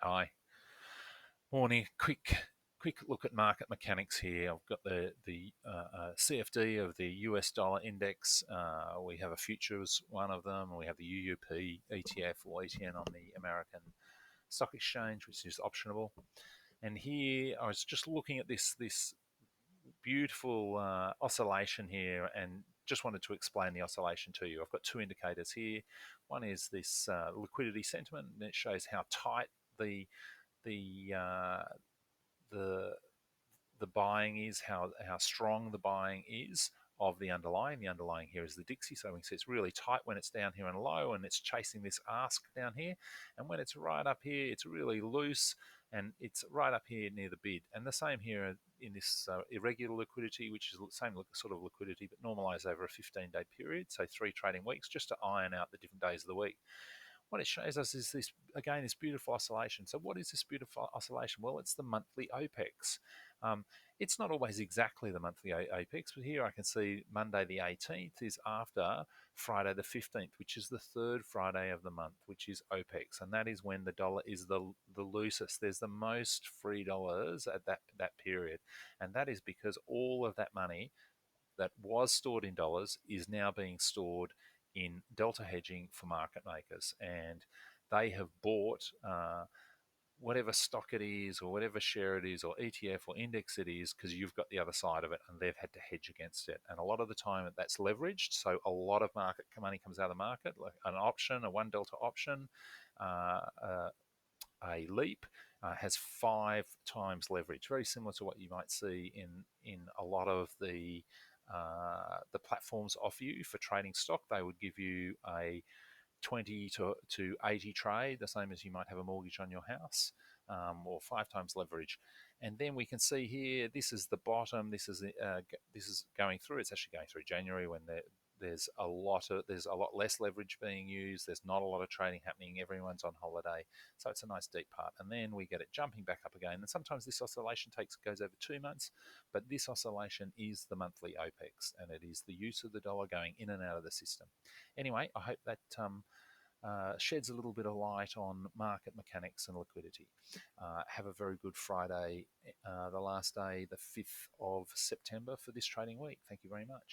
Hi. Morning. Quick look at market mechanics here. I've got the CFD of the US dollar index. We have a futures one of them, and we have the UUP ETF or ETN on the American Stock Exchange, which is optionable. And here I was just looking at this beautiful oscillation here, and just wanted to explain the oscillation to you. I've got two indicators here. One is this liquidity sentiment, and it shows how tight the uh, the the buying is, how strong the buying is of the underlying. The underlying here is the Dixie, so we can see it's really tight when it's down here and low, and it's chasing this ask down here. And when it's right up here, it's really loose, and it's right up here near the bid. And the same here in this irregular liquidity, which is the same sort of liquidity, but normalized over a 15-day period, so 3 trading weeks, just to iron out the different days of the week. What it shows us is this, again, this beautiful oscillation. So what is this beautiful oscillation? Well, it's the monthly OPEX. Um, it's not always exactly the monthly OPEX, but here I can see Monday the 18th is after Friday the 15th, which is the third Friday of the month, which is OPEX. And that is when the dollar is the loosest. There's the most free dollars at that period. And that is because all of that money that was stored in dollars is now being stored in delta hedging for market makers, and they have bought whatever stock it is, or whatever share it is, or ETF or index it is, because you've got the other side of it, and they've had to hedge against it. And a lot of the time, that's leveraged. So a lot of market money comes out of the market, like an option, a one delta option, uh, uh, a leap. Has 5 times leverage, very similar to what you might see in a lot of the platforms offer you for trading stock. They would give you a 20 to 80 trade, the same as you might have a mortgage on your house, or 5 times leverage. And then we can see here, this is the bottom. This is going through. It's actually going through January, when there's a lot less leverage being used. There's not a lot of trading happening. Everyone's on holiday, so it's a nice deep part. And then we get it jumping back up again. And sometimes this oscillation goes over 2 months, but this oscillation is the monthly OPEX, and it is the use of the dollar going in and out of the system. Anyway, I hope that sheds a little bit of light on market mechanics and liquidity. Have a very good Friday, the last day, the 5th of September for this trading week. Thank you very much.